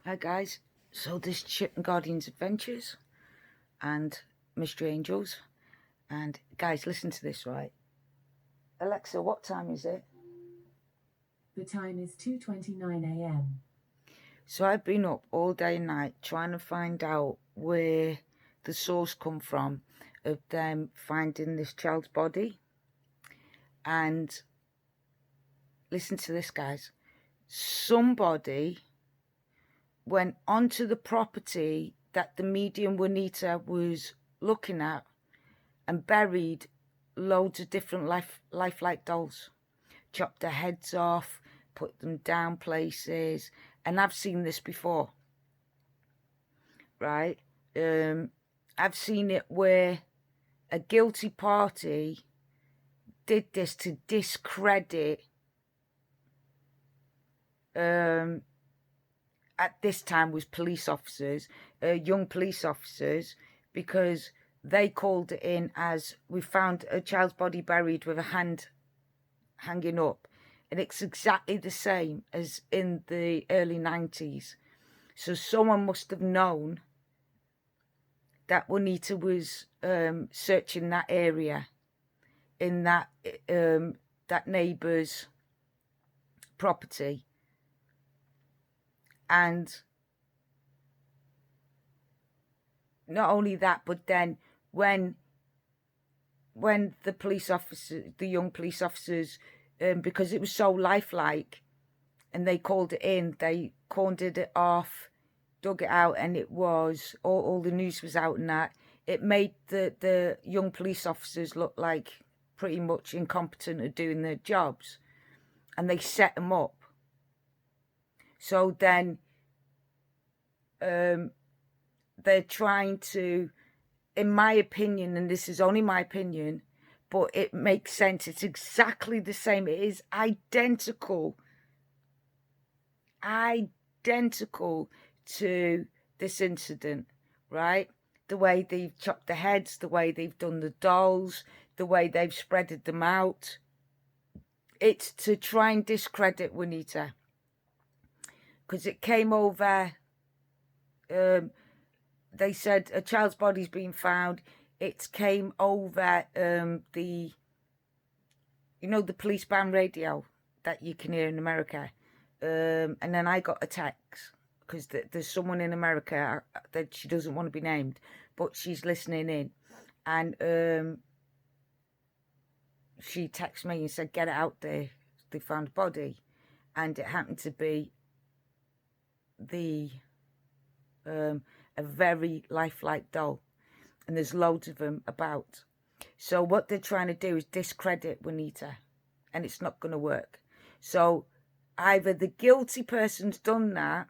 Hi guys, so this Chip and Guardians Adventures and Mystery Angels, and guys, listen to this, right? Alexa, what time is it? The time is 2:29 a.m. So I've been up all day and night trying to find out where the source come from of them finding this child's body. And listen to this, guys. Somebody went onto the property that the medium Juanita was looking at and buried loads of different lifelike dolls. Chopped their heads off, put them down places, and I've seen this before, right? I've seen it where a guilty party did this to discredit at this time was police officers, young police officers, because they called it in as we found a child's body buried with a hand hanging up, and it's exactly the same as in the early 90s. So someone must have known that Juanita was searching that area in that neighbour's property, and not only that, but then when the police officers, the young police officers, because it was so lifelike, and they called it in, they cornered it off, dug it out, and it was all the news was out, and that it made the young police officers look like pretty much incompetent at doing their jobs, and they set them up. So then they're trying to, in my opinion, and this is only my opinion, but it makes sense, it's exactly the same, it is identical to this incident, right? The way they've chopped the heads, the way they've done the dolls, the way they've spreaded them out. It's to try and discredit Juanita, because it came over, they said a child's body's been found. It came over the police band radio that you can hear in America. And then I got a text, because there's someone in America that she doesn't want to be named, but she's listening in. And she texted me and said, get it out there. They found a body. And it happened to be a very lifelike doll. And there's loads of them about. So what they're trying to do is discredit Juanita. And it's not going to work. So either the guilty person's done that,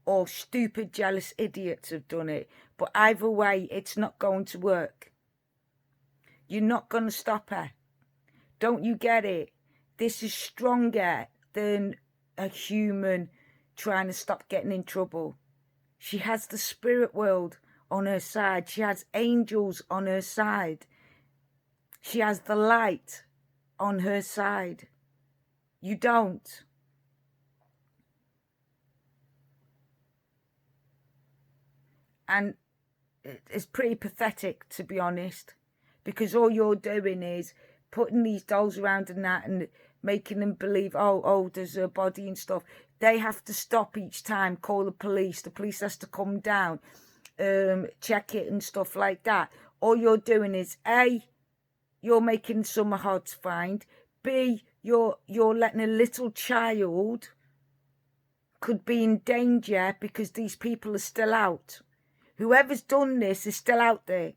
or stupid, jealous idiots have done it. But either way, it's not going to work. You're not going to stop her. Don't you get it? This is stronger than a human trying to stop getting in trouble. She has the spirit world on her side. She has angels on her side. She has the light on her side. You don't. And it's pretty pathetic, to be honest, because all you're doing is putting these dolls around and that, and making them believe, oh, there's a body and stuff. They have to stop each time, call the police. The police has to come down, check it and stuff like that. All you're doing is, A, you're making some hard to find. B, you're letting a little child could be in danger because these people are still out. Whoever's done this is still out there.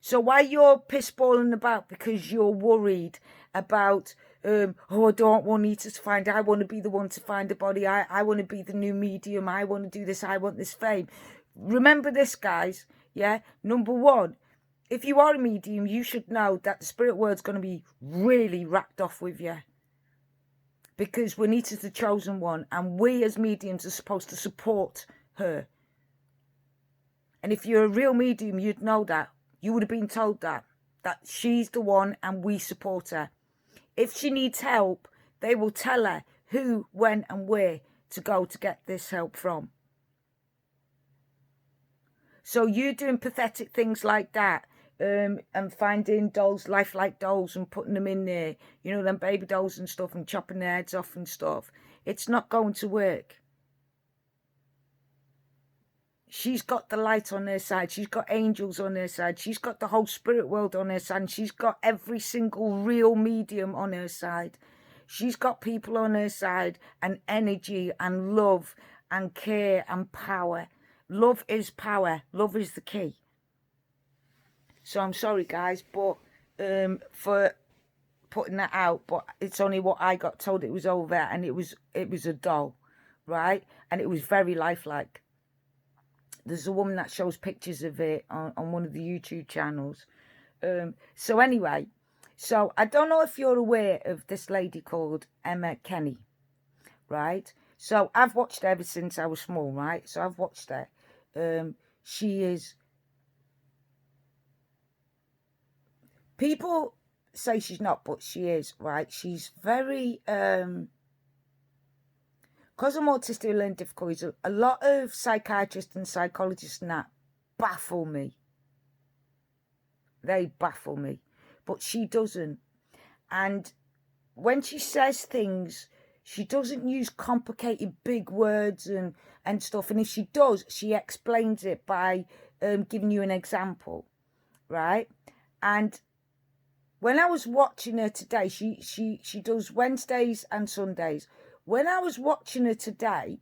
So why you're pissballing about because you're worried about, I don't want Nita to find, I want to be the one to find the body, I want to be the new medium, I want to do this, I want this fame. Remember this, guys, yeah? Number one, if you are a medium, you should know that the spirit world's going to be really wrapped off with you. Because Juanita's the chosen one, and we as mediums are supposed to support her. And if you're a real medium, you'd know that. You would have been told that she's the one and we support her. If she needs help, they will tell her who, when and where to go to get this help from. So you're doing pathetic things like that, and finding dolls, lifelike dolls, and putting them in there, you know, them baby dolls and stuff, and chopping their heads off and stuff. It's not going to work. She's got the light on her side. She's got angels on her side. She's got the whole spirit world on her side. And she's got every single real medium on her side. She's got people on her side, and energy and love and care and power. Love is power. Love is the key. So I'm sorry, guys, but for putting that out, but it's only what I got told. It was over, and it was a doll, right? And it was very lifelike. There's a woman that shows pictures of it on one of the YouTube channels. So anyway, so I don't know if you're aware of this lady called Emma Kenny, right? So I've watched her ever since I was small, right? So I've watched her. She is... People say she's not, but she is, right? She's very... Because I'm autistic and learning difficulties, a lot of psychiatrists and psychologists and that baffle me. They baffle me. But she doesn't. And when she says things, she doesn't use complicated big words and stuff. And if she does, she explains it by giving you an example, right? And when I was watching her today, she does Wednesdays and Sundays. When I was watching her today,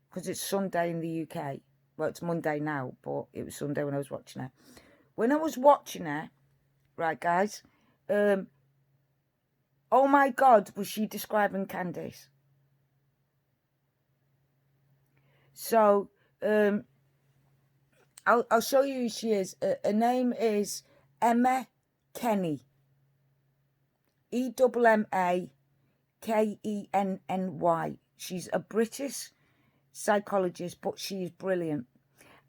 because it's Sunday in the UK, well, it's Monday now, but it was Sunday when I was watching her. When I was watching her, right, guys, oh my God, was she describing Candice? So, I'll show you who she is. Her name is Emma Kenny. EMMAKENNY. She's a British psychologist, but she is brilliant.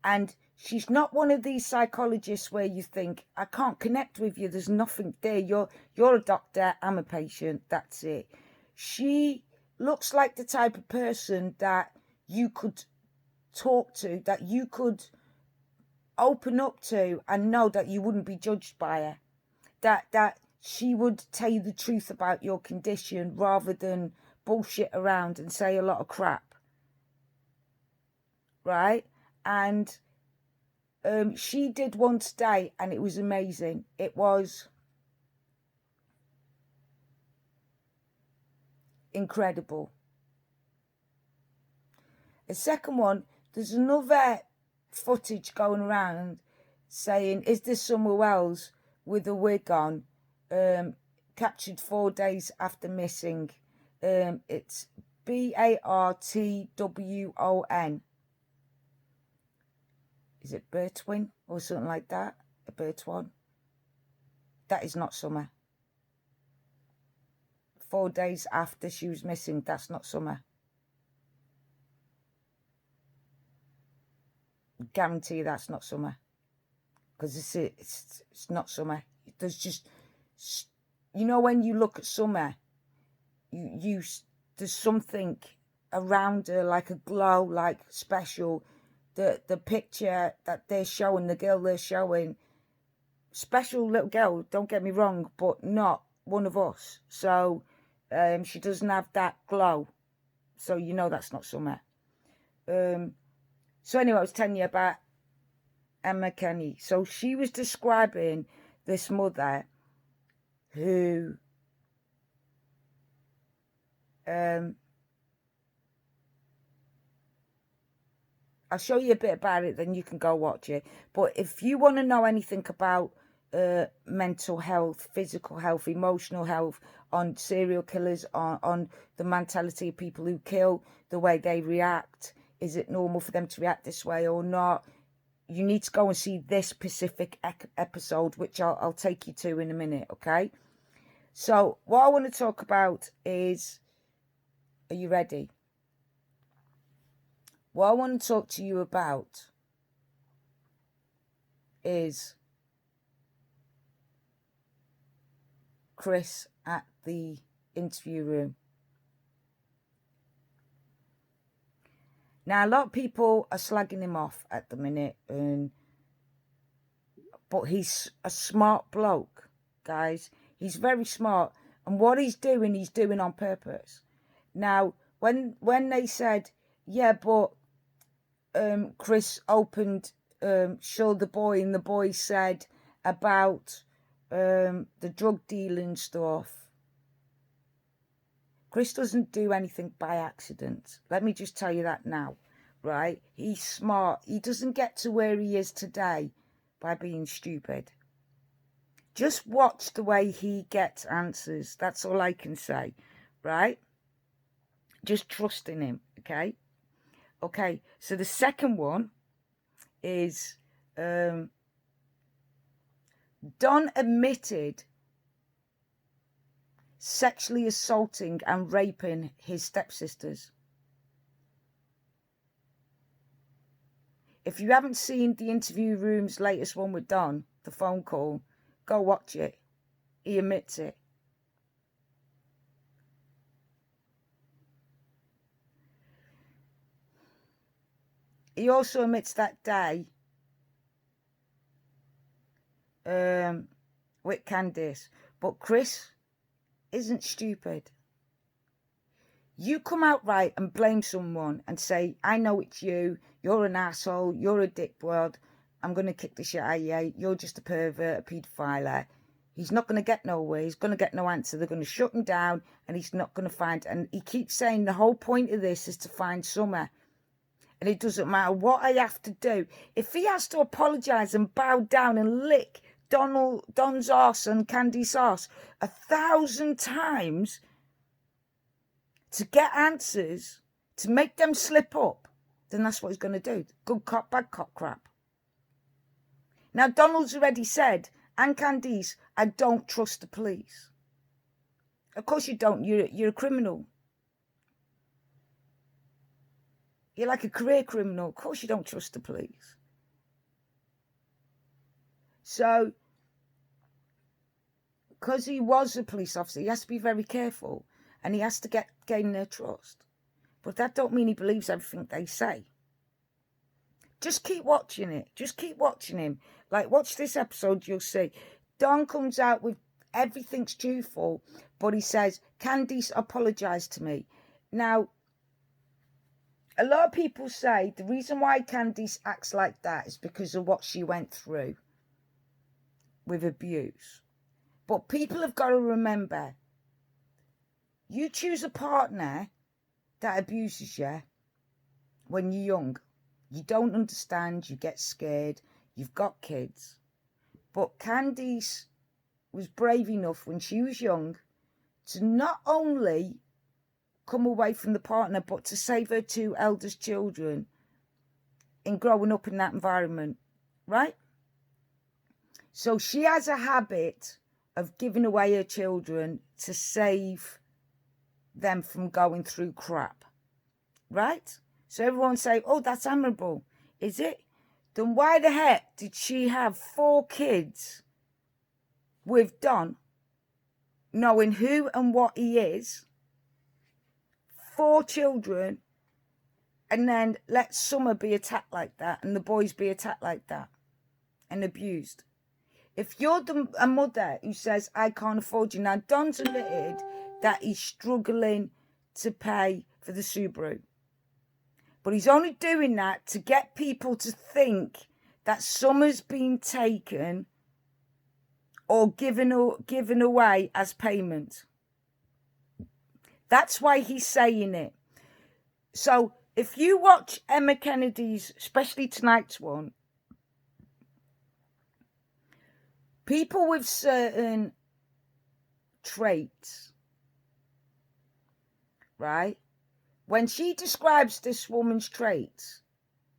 And she's not one of these psychologists where you think, I can't connect with you, there's nothing there. You're a doctor, I'm a patient, that's it. She looks like the type of person that you could talk to, that you could open up to, and know that you wouldn't be judged by her. That she would tell you the truth about your condition rather than bullshit around and say a lot of crap. Right? And she did one today, and it was amazing. It was incredible. The second one, there's another footage going around saying, is this Summer Wells with a wig on, captured 4 days after missing? It's BARTWON. Is it Bertwin or something like that? A Bertwan? That is not Summer. 4 days after she was missing, that's not Summer. Guarantee you that's not Summer. Because it's not Summer. There's just, you know, when you look at Summer, you there's something around her, like a glow, like special. The picture that they're showing, the girl they're showing, special little girl, don't get me wrong, but not one of us. So she doesn't have that glow. So you know that's not Summer. So anyway, I was telling you about Emma Kenny. So she was describing this mother who I'll show you a bit about it, then you can go watch it. But if you want to know anything about mental health, physical health, emotional health, on serial killers, on the mentality of people who kill, the way they react, is it normal for them to react this way or not? You need to go and see this specific episode, which I'll take you to in a minute, okay? So what I want to talk about is, are you ready? What I want to talk to you about is Chris at the interview room. Now, a lot of people are slagging him off at the minute, but he's a smart bloke, guys. He's very smart. And what he's doing on purpose. Now, when they said, yeah, but Chris opened Show the Boy, and the boy said about the drug dealing stuff. Chris doesn't do anything by accident. Let me just tell you that now, right? He's smart. He doesn't get to where he is today by being stupid. Just watch the way he gets answers. That's all I can say, right? Just trust in him, okay? Okay, so the second one is Don admitted sexually assaulting and raping his stepsisters. If you haven't seen the Interview Room's latest one with Don, the phone call, go watch it. He admits it. He also admits that day with Candice. But Chris isn't stupid. You come out right and blame someone and say, I know it's you, you're an asshole, you're a dickworld, I'm going to kick the shit out of you, you're just a pervert, a paedophile. He's not going to get nowhere, he's going to get no answer, they're going to shut him down and he's not going to find, and he keeps saying the whole point of this is to find Summer. And it doesn't matter what I have to do. If he has to apologise and bow down and lick Don's arse and Candy's arse 1,000 times to get answers, to make them slip up, then that's what he's going to do. Good cop, bad cop crap. Now, Donald's already said, and Candice, I don't trust the police. Of course you don't. You're a criminal. You're like a career criminal. Of course you don't trust the police. So, because he was a police officer, he has to be very careful. And he has to gain their trust. But that don't mean he believes everything they say. Just keep watching it. Just keep watching him. Like, watch this episode, you'll see. Don comes out with everything's truthful, but he says, Candice apologised to me. Now, a lot of people say the reason why Candice acts like that is because of what she went through with abuse. But people have got to remember, you choose a partner that abuses you when you're young. You don't understand, you get scared, you've got kids. But Candice was brave enough when she was young to not only come away from the partner, but to save her two eldest children in growing up in that environment, right? So she has a habit of giving away her children to save them from going through crap, right? So everyone say, oh, that's admirable. Is it? Then why the heck did she have 4 kids with Don, knowing who and what he is, 4 children, and then let Summer be attacked like that and the boys be attacked like that and abused? If you're a mother who says, I can't afford you. Now, Don's admitted that he's struggling to pay for the Subaru. But he's only doing that to get people to think that Summer's been taken or given away as payment. That's why he's saying it. So if you watch Emma Kennedy's, especially tonight's one, people with certain traits, right? When she describes this woman's traits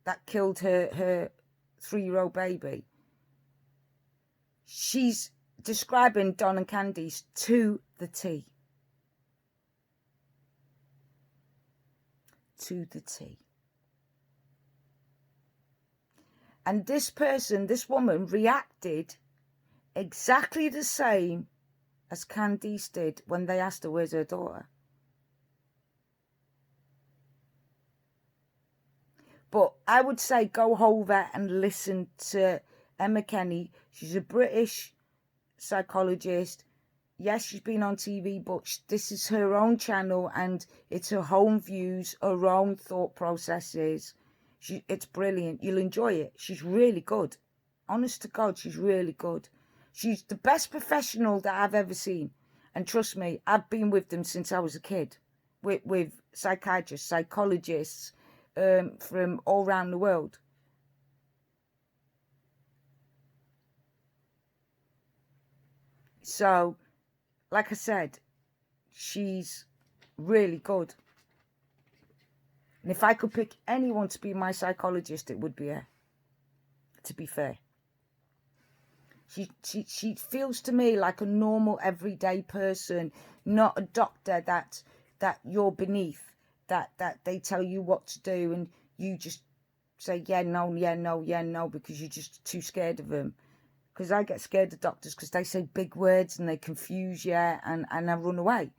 that killed her 3-year-old baby, she's describing Don and Candice to the T. To the T. And this woman reacted exactly the same as Candice did when they asked her, where's her daughter? But I would say go over and listen to Emma Kenny. She's a British psychologist. Yes, she's been on TV, but this is her own channel and it's her own views, her own thought processes. It's brilliant. You'll enjoy it. She's really good. Honest to God, she's really good. She's the best professional that I've ever seen. And trust me, I've been with them since I was a kid, with psychiatrists, psychologists from all around the world. So, like I said, she's really good. And if I could pick anyone to be my psychologist, it would be her, to be fair. She feels to me like a normal, everyday person, not a doctor that you're beneath, that they tell you what to do and you just say, yeah, no, yeah, no, yeah, no, because you're just too scared of them. Because I get scared of doctors because they say big words and they confuse you and I run away.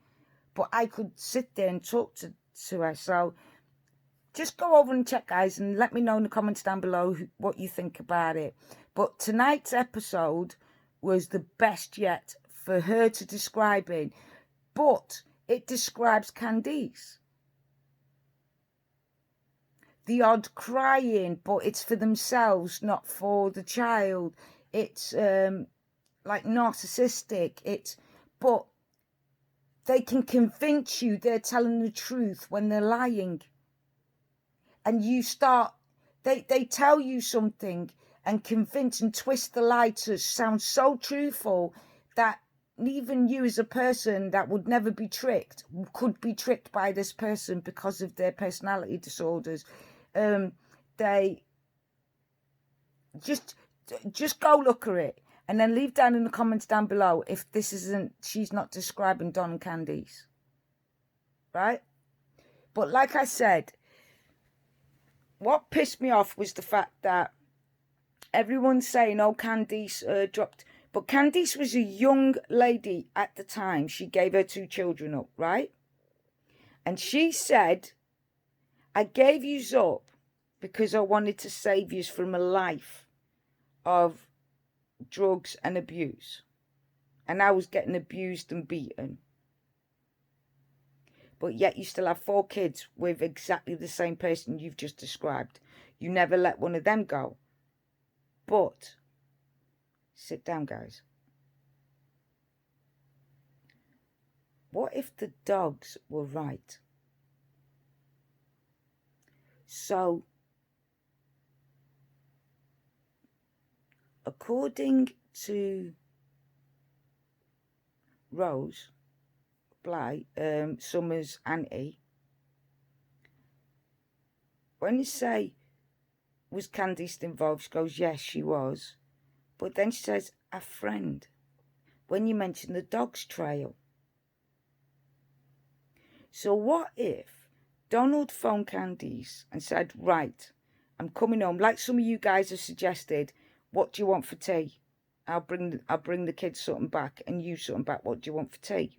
But I could sit there and talk to her. So just go over and check, guys, and let me know in the comments down below what you think about it. But tonight's episode was the best yet for her to describe it. But it describes Candice. The odd crying, but it's for themselves, not for the child. It's like narcissistic. But they can convince you they're telling the truth when they're lying. And you start, they tell you something and convince and twist the lie to sound so truthful that even you as a person that would never be tricked could be tricked by this person because of their personality disorders. They just go look at it and then leave down in the comments down below if she's not describing Don and Candice, right? But like I said, what pissed me off was the fact that everyone's saying, oh, Candice dropped. But Candice was a young lady at the time. She gave her 2 children up, right? And she said, I gave yous up because I wanted to save yous from a life of drugs and abuse. And I was getting abused and beaten. But yet you still have 4 kids with exactly the same person you've just described. You never let one of them go. But, sit down, guys. What if the dogs were right? So, according to Rose Bly, Summer's auntie, when you say, was Candice involved? She goes, yes, she was. But then she says, a friend. When you mention the dog's trail. So what if Donald phoned Candice and said, right, I'm coming home. Like some of you guys have suggested, what do you want for tea? I'll bring the kids something back and you something back. What do you want for tea?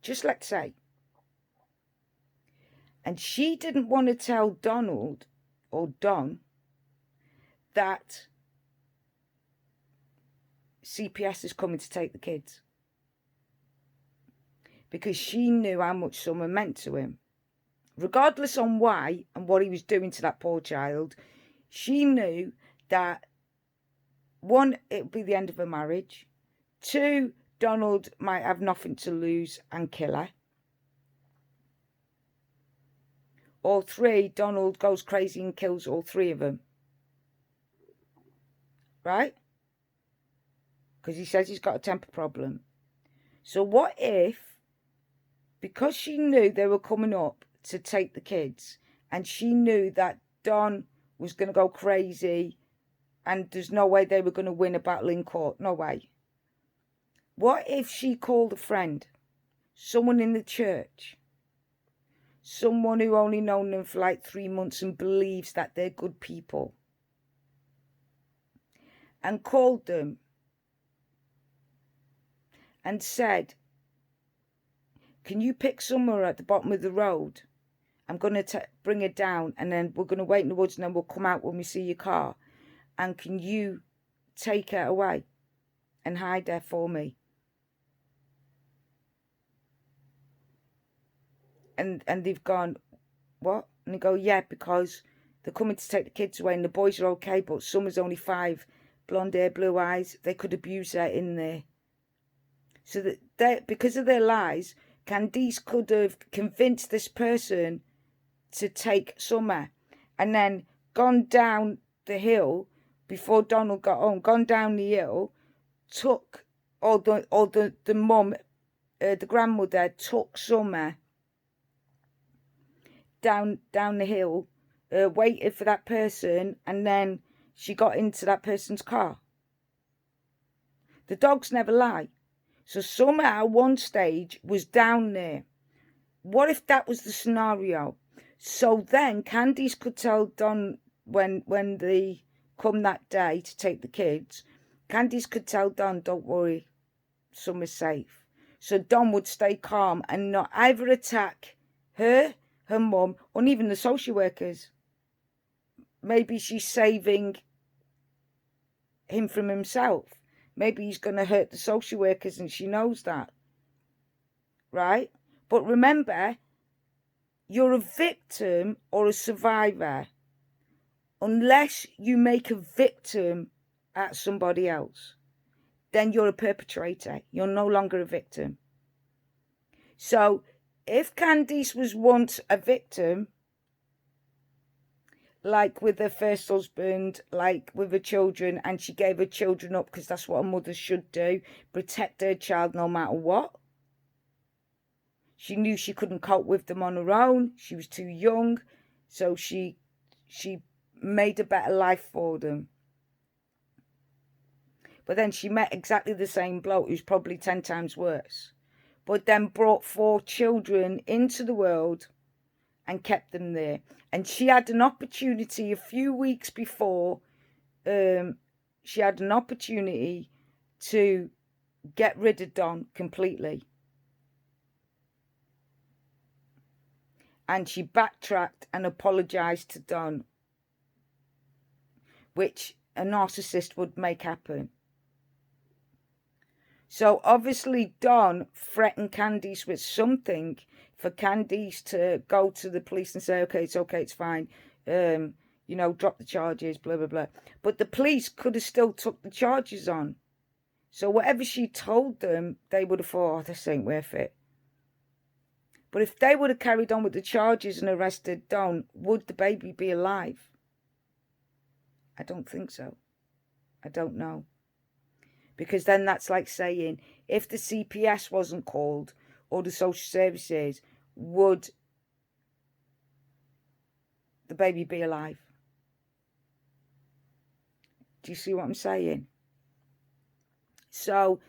Just let's say. And she didn't want to tell Donald or Don that CPS is coming to take the kids. Because she knew how much Summer meant to him. Regardless on why and what he was doing to that poor child, she knew that 1, it would be the end of her marriage. 2, Donald might have nothing to lose and kill her. Or 3, Donald goes crazy and kills all 3 of them. Right? Because he says he's got a temper problem. So what if, because she knew they were coming up to take the kids, and she knew that Don was going to go crazy, and there's no way they were going to win a battle in court. No way. What if she called a friend, someone in the church, someone who only known them for like 3 months and believes that they're good people, and called them and said, can you pick Summer at the bottom of the road I'm going to bring her down, and then we're going to wait in the woods, and then we'll come out when we see your car. And can you take her away and hide her for me? And they've gone, what? And they go, yeah, because they're coming to take the kids away, and the boys are okay, but Summer's only 5, blonde hair, blue eyes. They could abuse her in there. So that because of their lies, Candice could have convinced this person to take Summer, and then gone down the hill before Donald got home, gone down the hill, took the mum, the grandmother took Summer down the hill, waited for that person, and then she got into that person's car. The dogs never lie. So Summer at one stage was down there. What if that was the scenario? So then Candice could tell Don when they come that day to take the kids, Candice could tell Don, don't worry, Summer's safe. So Don would stay calm and not either attack her mum, or even the social workers. Maybe she's saving him from himself. Maybe he's going to hurt the social workers, and she knows that. Right? But remember, you're a victim or a survivor unless you make a victim at somebody else. Then you're a perpetrator. You're no longer a victim. So if Candice was once a victim, like with her first husband, like with her children, and she gave her children up because that's what a mother should do, protect her child no matter what. She knew she couldn't cope with them on her own. She was too young, so she made a better life for them. But then she met exactly the same bloke who's probably 10 times worse, but then brought 4 children into the world and kept them there. And she had an opportunity a few weeks before, she had an opportunity to get rid of Don completely. And she backtracked and apologised to Don, which a narcissist would make happen. So obviously Don threatened Candice with something for Candice to go to the police and say, okay, it's fine. Drop the charges, blah, blah, blah. But the police could have still took the charges on. So whatever she told them, they would have thought, oh, this ain't worth it. But if they would have carried on with the charges and arrested Don, would the baby be alive? I don't think so. I don't know. Because then that's like saying, if the CPS wasn't called, or the social services, would the baby be alive? Do you see what I'm saying? So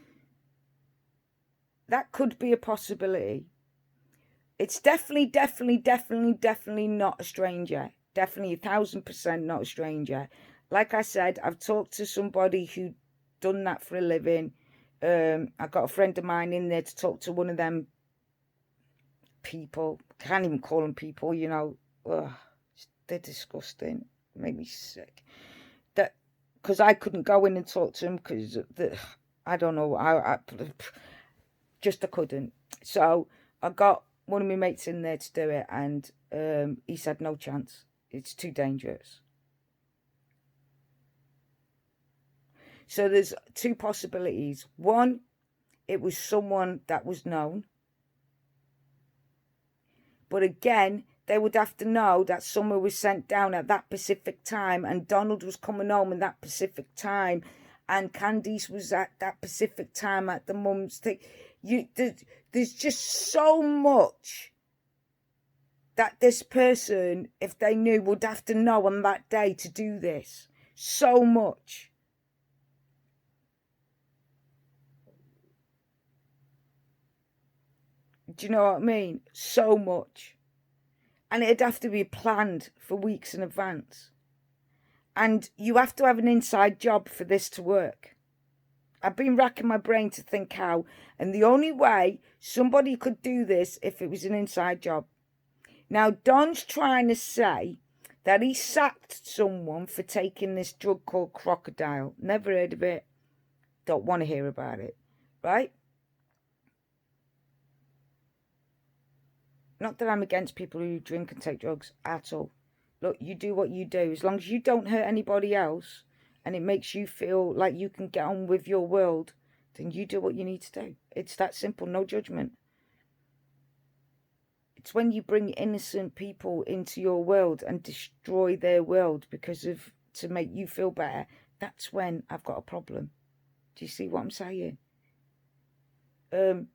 that could be a possibility. It's definitely not a stranger. Definitely 1000% not a stranger. Like I said, I've talked to somebody who done that for a living. I got a friend of mine in there to talk to one of them people. Can't even call them people, Ugh, they're disgusting. Make me sick. Because I couldn't go in and talk to them because I don't know. I couldn't. So I got one of my mates in there to do it, and he said no chance. It's too dangerous. So there's 2 possibilities. One, it was someone that was known. But again, they would have to know that Summer was sent down at that specific time, and Donald was coming home at that specific time, and Candice was at that specific time at the mum's thing. There's just so much that this person, if they knew, would have to know on that day to do this. So much. Do you know what I mean? So much. And it'd have to be planned for weeks in advance. And you have to have an inside job for this to work. I've been racking my brain to think how. And the only way somebody could do this if it was an inside job. Now, Don's trying to say that he sacked someone for taking this drug called crocodile. Never heard of it. Don't want to hear about it. Right? Not that I'm against people who drink and take drugs at all. Look, you do what you do. As long as you don't hurt anybody else and it makes you feel like you can get on with your world, then you do what you need to do. It's that simple. No judgment. It's when you bring innocent people into your world and destroy their world to make you feel better. That's when I've got a problem. Do you see what I'm saying? And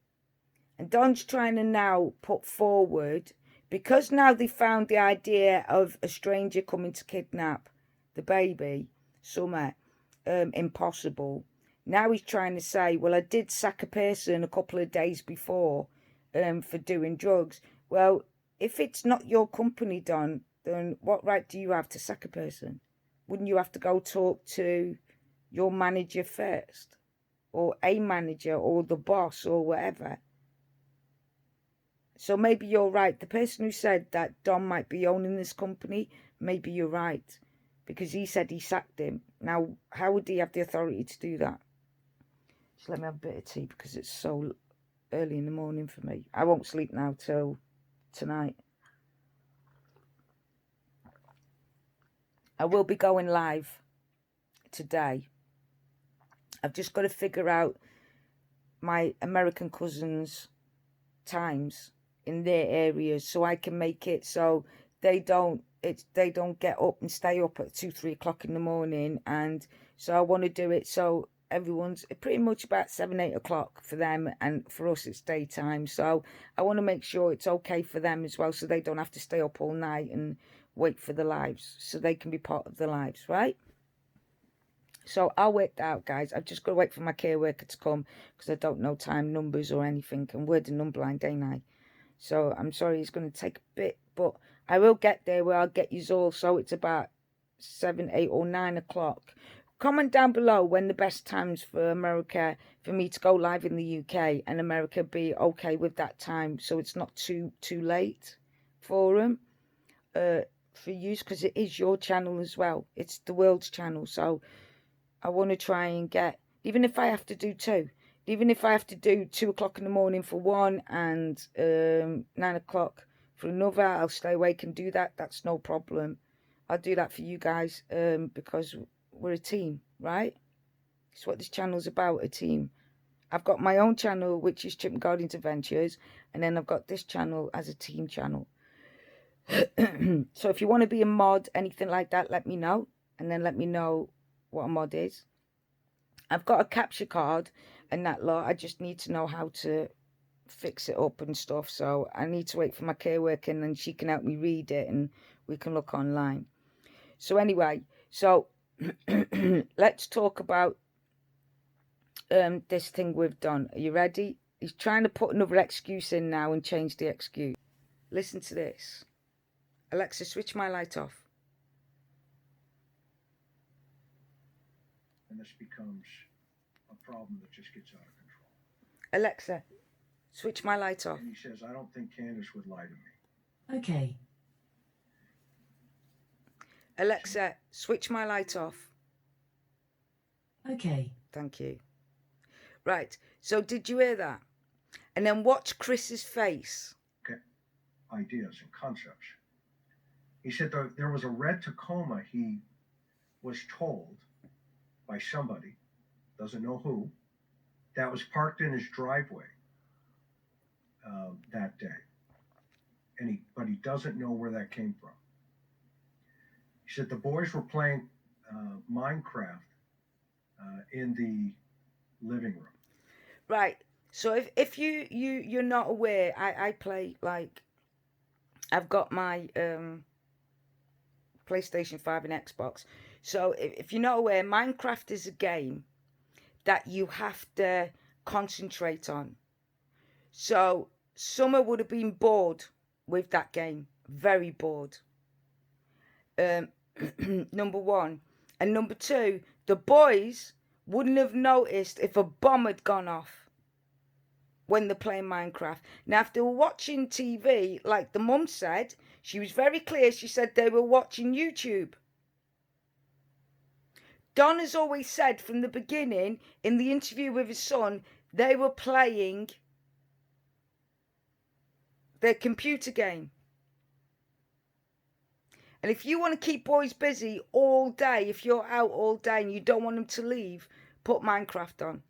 Don's trying to now put forward, because now they found the idea of a stranger coming to kidnap the baby, Summer, impossible. Now he's trying to say, well, I did sack a person a couple of days before for doing drugs. Well, if it's not your company, Don, then what right do you have to sack a person? Wouldn't you have to go talk to your manager first? Or a manager or the boss or whatever? So maybe you're right. The person who said that Don might be owning this company, maybe you're right. Because he said he sacked him. Now, how would he have the authority to do that? Just let me have a bit of tea because it's so early in the morning for me. I won't sleep now till tonight. I will be going live today. I've just got to figure out my American cousins' times in their areas so I can make it so they don't get up and stay up at 2-3 o'clock in the morning. And so I want to do it so everyone's pretty much about 7-8 o'clock for them, and for us it's daytime. So I want to make sure it's okay for them as well, so they don't have to stay up all night and wait for the lives, so they can be part of the lives, right? So I'll work that out, guys. I've just got to wait for my care worker to come because I don't know time numbers or anything, and we're the non-blind, ain't I? So I'm sorry it's going to take a bit, but I will get there where I'll get you all. So it's about 7, 8 or 9 o'clock. Comment down below when the best times for America, for me to go live in the UK and America be okay with that time, so it's not too late for them, for you, because it is your channel as well. It's the world's channel, so I want to try and get, even if I have to do 2, even if I have to do 2 o'clock in the morning for one and 9 o'clock for another, I'll stay awake and do that. That's no problem. I'll do that for you guys, because we're a team, right? It's what this channel's about, a team. I've got my own channel, which is Chip and Guardians Adventures, and then I've got this channel as a team channel. So if you want to be a mod, anything like that, let me know, and then let me know what a mod is. I've got a capture card and that lot. I just need to know how to fix it up and stuff, so I need to wait for my care worker, and then she can help me read it and we can look online. So anyway, so let's talk about this thing we've done. Are you ready? He's trying to put another excuse in now and change the excuse. Listen to this. Alexa, switch my light off. And this becomes a problem that just gets out of control. Alexa, switch my light off. And he says, I don't think Candace would lie to me. Okay. Alexa, switch my light off. Okay. Thank you. Right, so did you hear that? And then watch Chris's face. Okay. Ideas and concepts. He said there was a red Tacoma he was told by somebody, doesn't know who, that was parked in his driveway that day. But he doesn't know where that came from. He said the boys were playing Minecraft in the living room. Right. So if you're not aware, I play, like, I've got my PlayStation 5 and Xbox. So if you're not aware, Minecraft is a game that you have to concentrate on. So Summer would have been bored with that game. Very bored. Number one. And number two, the boys wouldn't have noticed if a bomb had gone off when they're playing Minecraft. Now, if they were watching TV, like the mum said, she was very clear. She said they were watching YouTube. Don has always said from the beginning in the interview with his son, they were playing their computer game. And if you want to keep boys busy all day, if you're out all day and you don't want them to leave, put Minecraft on.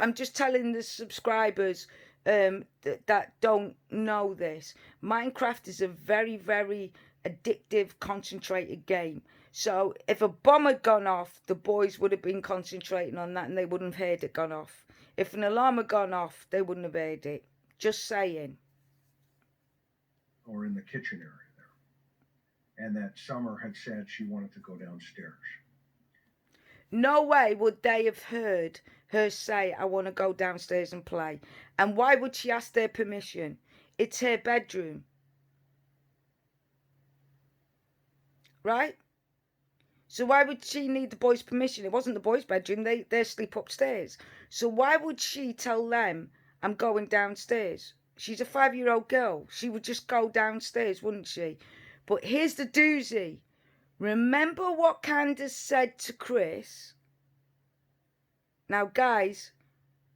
I'm just telling the subscribers that don't know this. Minecraft is a very, very addictive, concentrated game. So if a bomb had gone off, the boys would have been concentrating on that and they wouldn't have heard it gone off. If an alarm had gone off, they wouldn't have heard it. Just saying. Or in the kitchen area there. And that Summer had said she wanted to go downstairs. No way would they have heard her say, I want to go downstairs and play. And why would she ask their permission? It's her bedroom. Right? So why would she need the boys' permission? It wasn't the boys' bedroom. They sleep upstairs. So why would she tell them, I'm going downstairs? She's a 5-year-old girl. She would just go downstairs, wouldn't she? But here's the doozy. Remember what Candace said to Chris? Now, guys,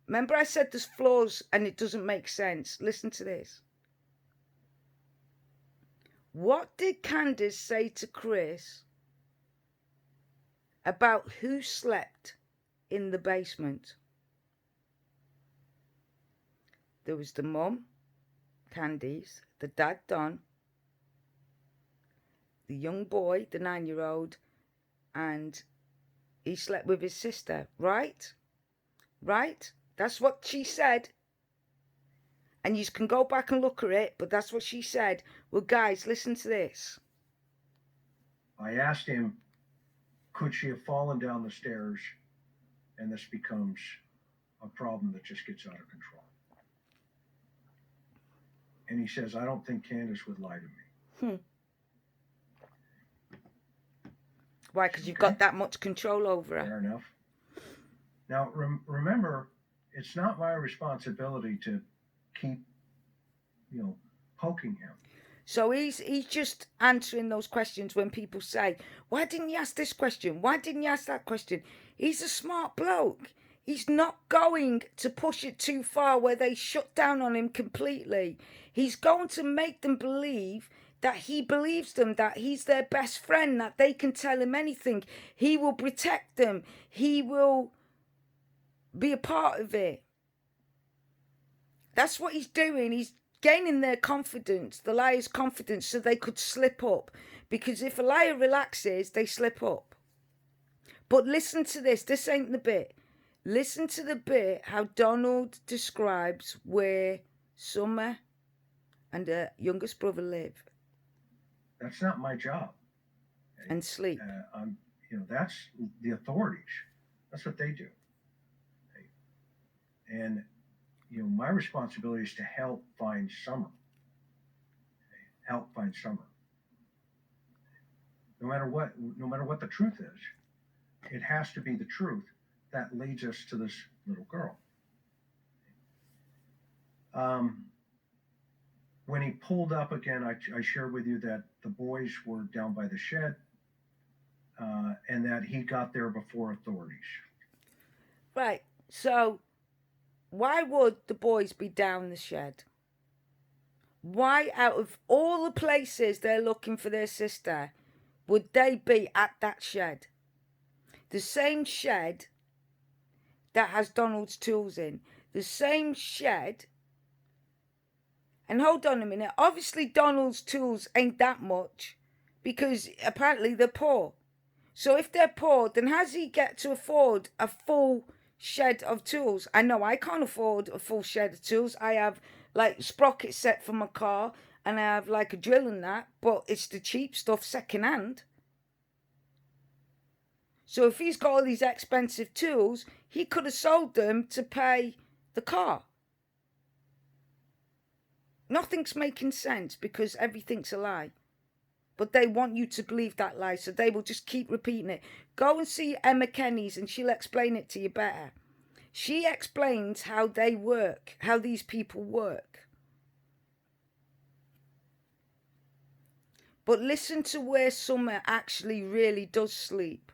remember I said there's flaws and it doesn't make sense. Listen to this. What did Candace say to Chris about who slept in the basement? There was the mum, Candice, the dad, Don, the young boy, the 9-year-old, and he slept with his sister, right? Right? That's what she said. And you can go back and look at it, but that's what she said. Well, guys, listen to this. I asked him, could she have fallen down the stairs and this becomes a problem that just gets out of control? And he says, I don't think Candace would lie to me. Why? Because you've got that much control over her. Fair enough. Now, remember, it's not my responsibility to keep, poking him. So he's just answering those questions when people say, why didn't you ask this question? Why didn't you ask that question? He's a smart bloke. He's not going to push it too far where they shut down on him completely. He's going to make them believe that he believes them, that he's their best friend, that they can tell him anything. He will protect them. He will be a part of it. That's what he's doing. He's gaining their confidence, the liar's confidence, so they could slip up. Because if a liar relaxes, they slip up. But listen to this. This ain't the bit. Listen to the bit how Donald describes where Summer and her youngest brother live. That's not my job. And sleep. That's the authorities. That's what they do. And, my responsibility is to help find Summer. Help find Summer. No matter what the truth is, it has to be the truth that leads us to this little girl. When he pulled up again, I shared with you that the boys were down by the shed and that he got there before authorities. Right. So why would the boys be down the shed? Why, out of all the places they're looking for their sister, would they be at that shed? The same shed that has Donald's tools in. The same shed. And hold on a minute. Obviously, Donald's tools ain't that much because apparently they're poor. So if they're poor, then how does he get to afford a full shed of tools? I know I can't afford a full shed of tools. I have like sprocket set for my car and I have like a drill and that, but it's the cheap stuff second hand. So if he's got all these expensive tools, he could have sold them to pay the car. Nothing's making sense because everything's a lie. But they want you to believe that lie, so they will just keep repeating it. Go and see Emma Kenny's and she'll explain it to you better. She explains how they work, how these people work. But listen to where Summer actually really does sleep.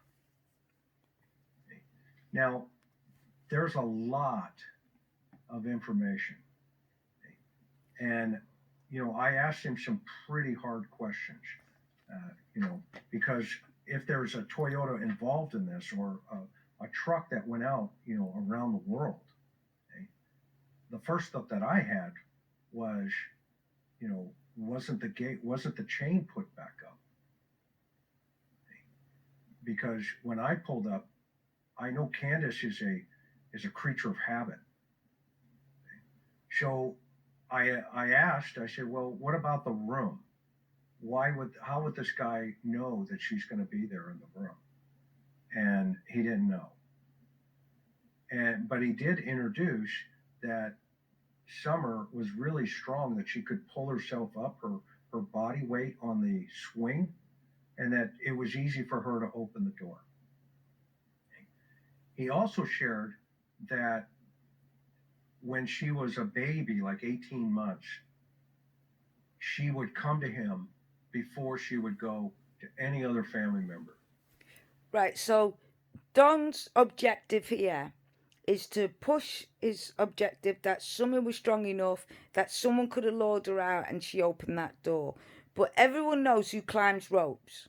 Now, there's a lot of information. And, I asked him some pretty hard questions, because if there's a Toyota involved in this or a truck that went out, around the world, okay, the first thought that I had was, wasn't the chain put back up? Because when I pulled up, I know Candace is a creature of habit. So I asked, I said, well, what about the room? How would this guy know that she's going to be there in the room? And he didn't know. But he did introduce that Summer was really strong, that she could pull herself up, her body weight on the swing, and that it was easy for her to open the door. He also shared that when she was a baby, like 18 months, she would come to him before she would go to any other family member. Right, so Don's objective here is to push his objective that Summer was strong enough that someone could have lured her out and she opened that door. But everyone knows who climbs ropes,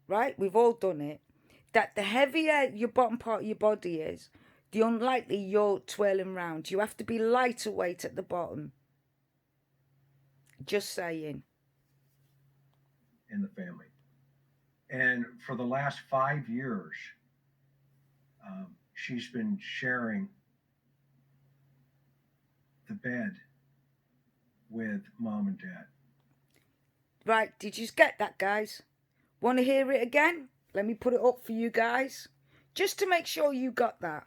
right? We've all done it. That the heavier your bottom part of your body is, the unlikely you're twirling round. You have to be lighter weight at the bottom. Just saying. In the family. And for the last 5 years, she's been sharing the bed with mom and dad. Right, did you get that, guys? Want to hear it again? Let me put it up for you guys, just to make sure you got that.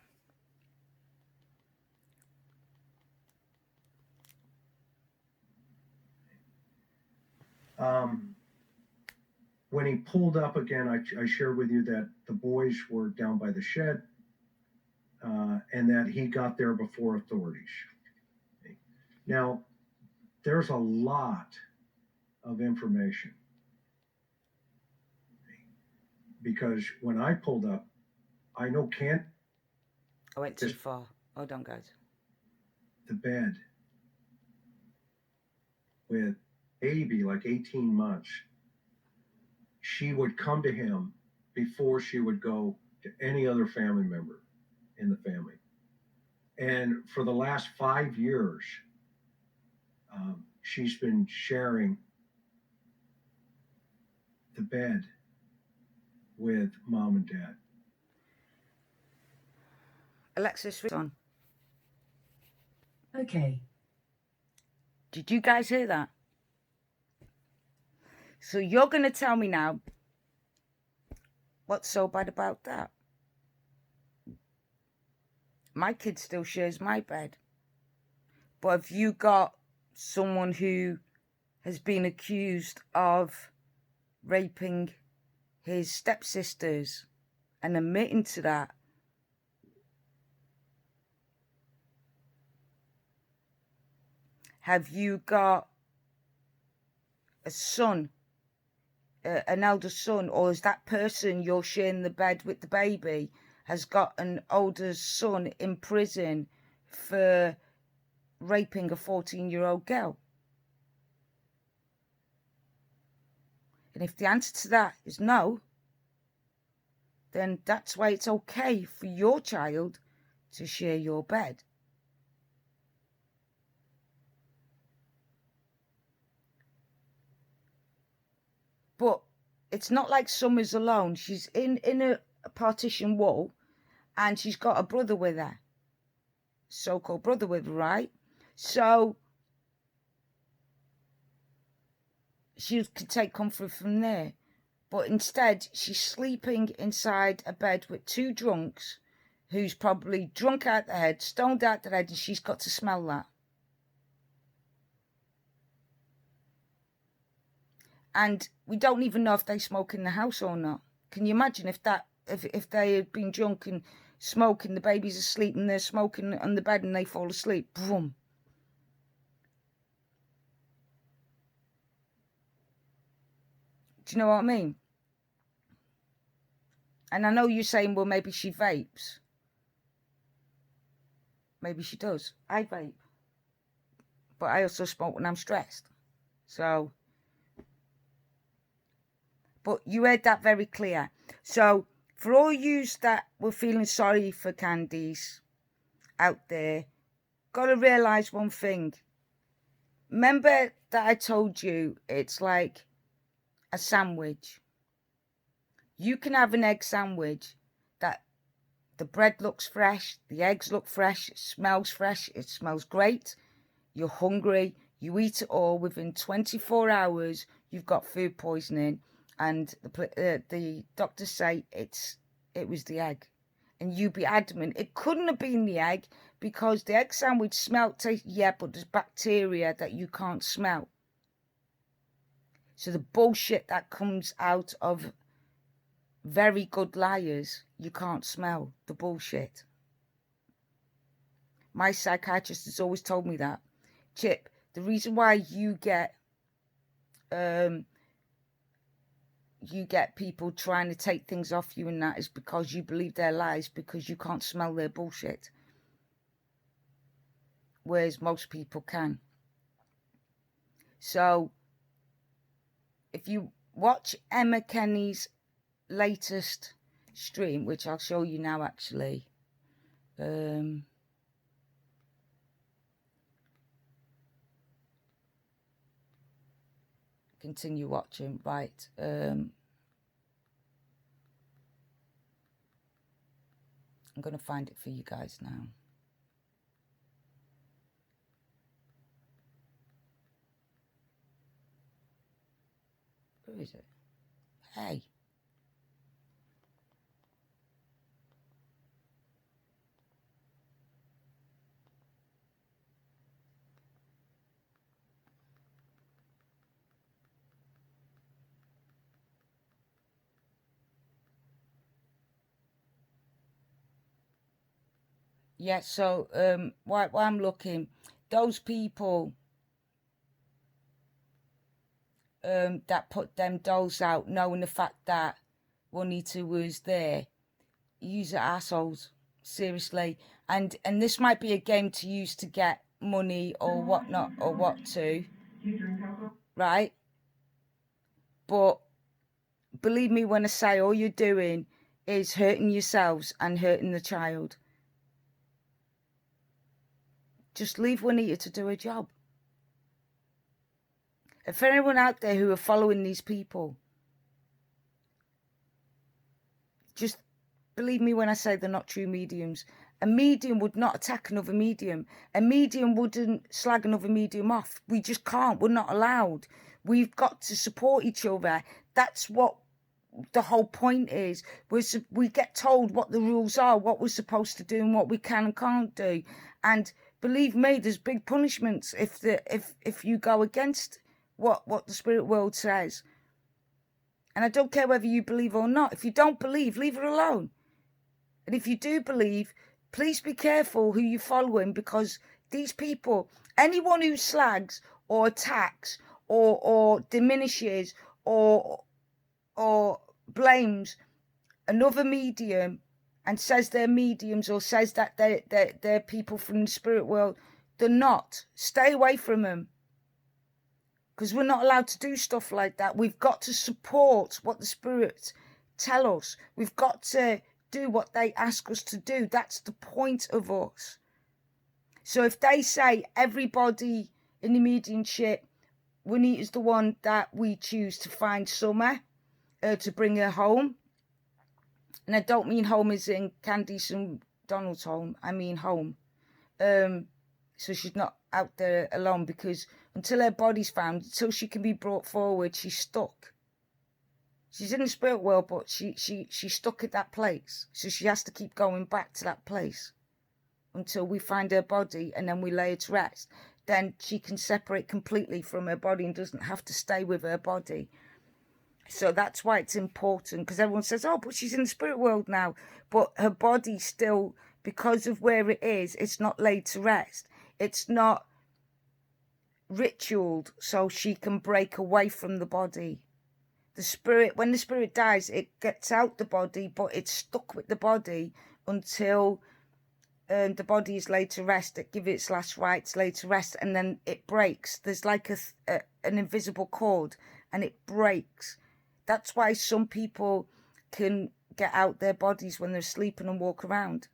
When he pulled up again, I shared with you that the boys were down by the shed, and that he got there before authorities. Now, there's a lot of information, because when I pulled up, I know I went too far. Hold on, guys. The bed with baby, like 18 months, she would come to him before she would go to any other family member in the family. And for the last 5 years, she's been sharing the bed with mom and dad. Alexa, switch on. Okay. Did you guys hear that? So you're going to tell me now what's so bad about that? My kid still shares my bed. But have you got someone who has been accused of raping his stepsisters and admitting to that? Have you got a son, an elder son, or is that person you're sharing the bed with, the baby, has got an older son in prison for raping a 14-year-old girl? And if the answer to that is no, then that's why it's okay for your child to share your bed. But it's not like Summer's alone. She's in a partition wall, and she's got a brother with her. So-called brother with her, right? So she could take comfort from there. But instead, she's sleeping inside a bed with two drunks who's probably drunk out their head, stoned out their head, and she's got to smell that. And we don't even know if they smoke in the house or not. Can you imagine if they had been drunk and smoking, the baby's asleep and they're smoking on the bed and they fall asleep. Boom. Do you know what I mean? And I know you're saying, well, maybe she vapes. Maybe she does. I vape. But I also smoke when I'm stressed. So, but you heard that very clear. So, for all yous that were feeling sorry for Candice out there, got to realise one thing. Remember that I told you it's like a sandwich. You can have an egg sandwich that the bread looks fresh, the eggs look fresh, it smells great. You're hungry, you eat it all. Within 24 hours, you've got food poisoning, and the doctors say it was the egg. And you be adamant it couldn't have been the egg because the egg sandwich smelled, yeah, but there's bacteria that you can't smell. So the bullshit that comes out of very good liars, you can't smell the bullshit. My psychiatrist has always told me that. Chip, the reason why you get people trying to take things off you and that is because you believe their lies, because you can't smell their bullshit. Whereas most people can. So, if you watch Emma Kenny's latest stream, which I'll show you now actually, continue watching, right, I'm going to find it for you guys now. Where is it? Hey. Yeah, so while I'm looking, those people that put them dolls out, knowing the fact that Juanita was there, use are assholes, seriously. And this might be a game to use to get money or whatnot or what to, right? But believe me when I say all you're doing is hurting yourselves and hurting the child. Just leave Juanita to do her job. And for anyone out there who are following these people, just believe me when I say they're not true mediums. A medium would not attack another medium. A medium wouldn't slag another medium off. We just can't. We're not allowed. We've got to support each other. That's what the whole point is. We get told what the rules are, what we're supposed to do and what we can and can't do. And believe me, there's big punishments if you go against what the spirit world says. And I don't care whether you believe or not. If you don't believe, leave it alone. And if you do believe, please be careful who you're following, because these people, anyone who slags or attacks or diminishes or blames another medium and says they're mediums or says that they're people from the spirit world, they're not. Stay away from them. Because we're not allowed to do stuff like that. We've got to support what the spirits tell us. We've got to do what they ask us to do. That's the point of us. So if they say everybody in the mediumship, Juanita's the one that we choose to find Summer, to bring her home. And I don't mean home as in Candice and Donald's home. I mean home. So she's not out there alone, because until her body's found, until she can be brought forward, she's stuck. She's in the spirit world, but she's stuck at that place. So she has to keep going back to that place until we find her body and then we lay her to rest. Then she can separate completely from her body and doesn't have to stay with her body. So that's why it's important, because everyone says, oh, but she's in the spirit world now. But her body still, because of where it is, it's not laid to rest. It's not ritualed so she can break away from the body. The spirit, when the spirit dies, it gets out the body, but it's stuck with the body until the body is laid to rest. It gives its last rites, laid to rest, and then it breaks. There's like an invisible cord, and it breaks. That's why some people can get out their bodies when they're sleeping and walk around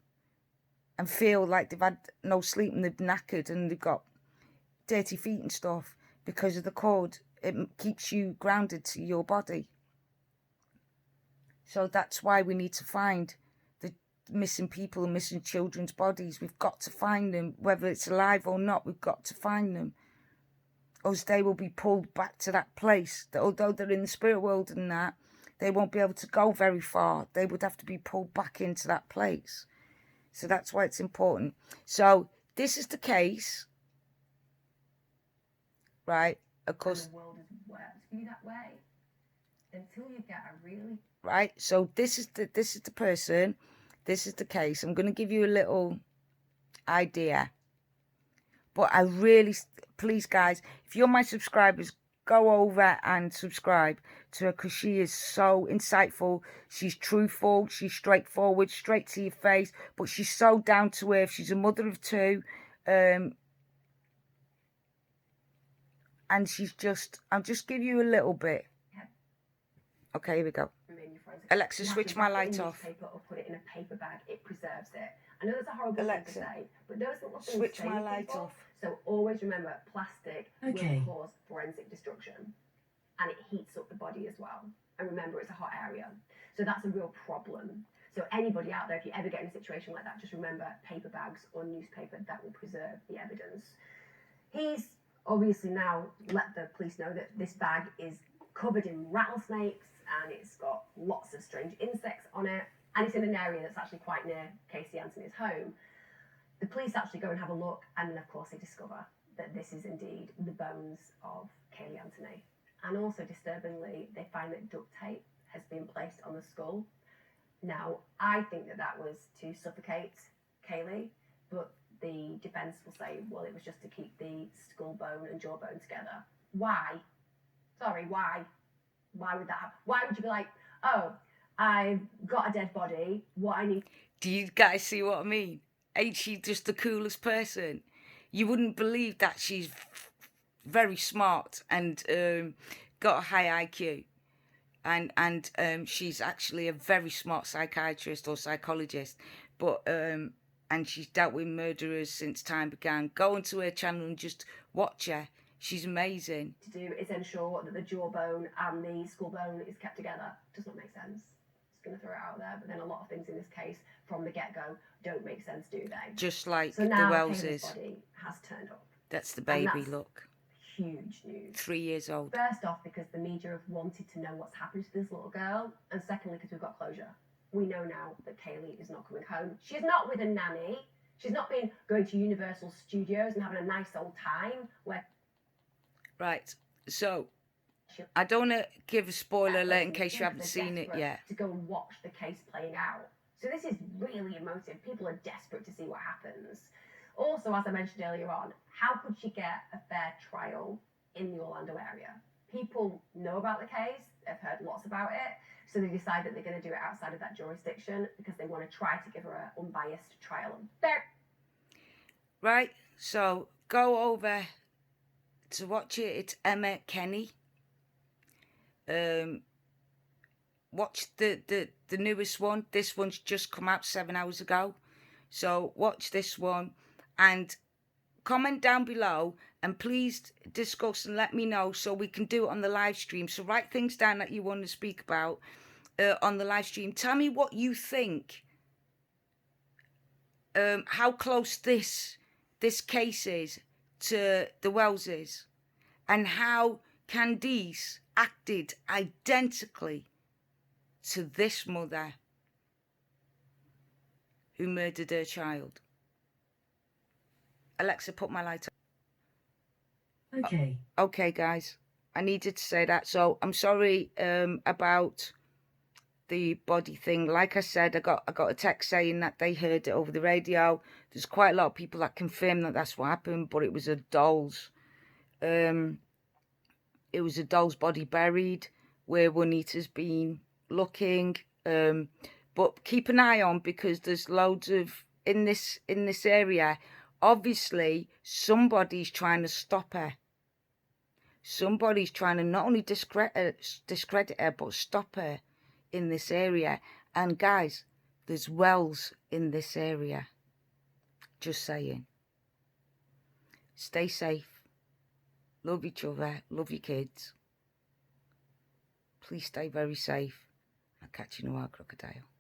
and feel like they've had no sleep and they're knackered and they've got dirty feet and stuff because of the cord. It keeps you grounded to your body. So that's why we need to find the missing people and missing children's bodies. We've got to find them, whether it's alive or not. We've got to find them, or they will be pulled back to that place. That although they're in the spirit world and that, they won't be able to go very far. They would have to be pulled back into that place. So that's why it's important. So this is the case, right? Of course. And the world has worked for you that way until you get a really Right. So this is the person. This is the case. I'm going to give you a little idea. But I really, please guys, if you're my subscribers, go over and subscribe to her, because she is so insightful. She's truthful. She's straightforward, straight to your face. But she's so down to earth. She's a mother of two. And she's just, I'll just give you a little bit. Okay, here we go. Alexa, switch my light off. Or put it in a paper bag. It preserves it. I know that's a horrible Alexa, thing to say, but those little things switch my save light people. off. So always remember, plastic Okay. will cause forensic destruction, and it heats up the body as well. And remember, it's a hot area, so that's a real problem. So anybody out there, if you ever get in a situation like that, just remember paper bags or newspaper that will preserve the evidence. He's obviously now let the police know that this bag is covered in rattlesnakes and it's got lots of strange insects on it, and it's in an area that's actually quite near Casey Anthony's home. The police actually go and have a look, and then of course they discover that this is indeed the bones of Kaylee Anthony. And also disturbingly, they find that duct tape has been placed on the skull. Now, I think that that was to suffocate Kaylee, but the defence will say, well, it was just to keep the skull bone and jawbone together. Why? Sorry, why? Why would that happen? Why would you be like, oh, I've got a dead body, what I need... Do you guys see what I mean? Ain't she just the coolest person? You wouldn't believe that she's very smart and got a high IQ. And she's actually a very smart psychiatrist or psychologist. But and she's dealt with murderers since time began. Go onto her channel and just watch her. She's amazing. ...to do is ensure that the jawbone and the skull bone is kept together. Does not make sense. Just going to throw it out there. But then a lot of things in this case, from the get-go, don't make sense, do they? Just like so the now Wellses. Kaylee's body has turned up. That's the baby, that's look. Huge news. 3 years old. First off, because the media have wanted to know what's happened to this little girl. And secondly, because we've got closure. We know now that Kaylee is not coming home. She's not with a nanny. She's not been going to Universal Studios and having a nice old time where... Right, so I don't want to give a spoiler alert in case you haven't seen it yet. To go and watch the case playing out. So this is really emotive. People are desperate to see what happens. Also, as I mentioned earlier on, how could she get a fair trial in the Orlando area? People know about the case, they've heard lots about it, so they decide that they're going to do it outside of that jurisdiction because they want to try to give her an unbiased trial. Right, so go over to watch it. It's Emma Kenny. Watch the newest one. This one's just come out 7 hours ago. So watch this one and comment down below, and please discuss and let me know so we can do it on the live stream. So write things down that you want to speak about on the live stream. Tell me what you think. How close this case is to the Wellses, and how Candice acted identically to this mother who murdered her child. Alexa, put my light on. Okay. Okay, guys. I needed to say that. So I'm sorry about the body thing. Like I said, I got a text saying that they heard it over the radio. There's quite a lot of people that confirm that that's what happened, but it was a doll's. It was a doll's body buried where Juanita's been looking. But keep an eye on, because there's loads of in this area. Obviously, somebody's trying to stop her. Somebody's trying to not only discredit her, but stop her in this area. And guys, there's wells in this area. Just saying. Stay safe. Love each other. Love your kids. Please stay very safe. I'll catch you in a while, crocodile.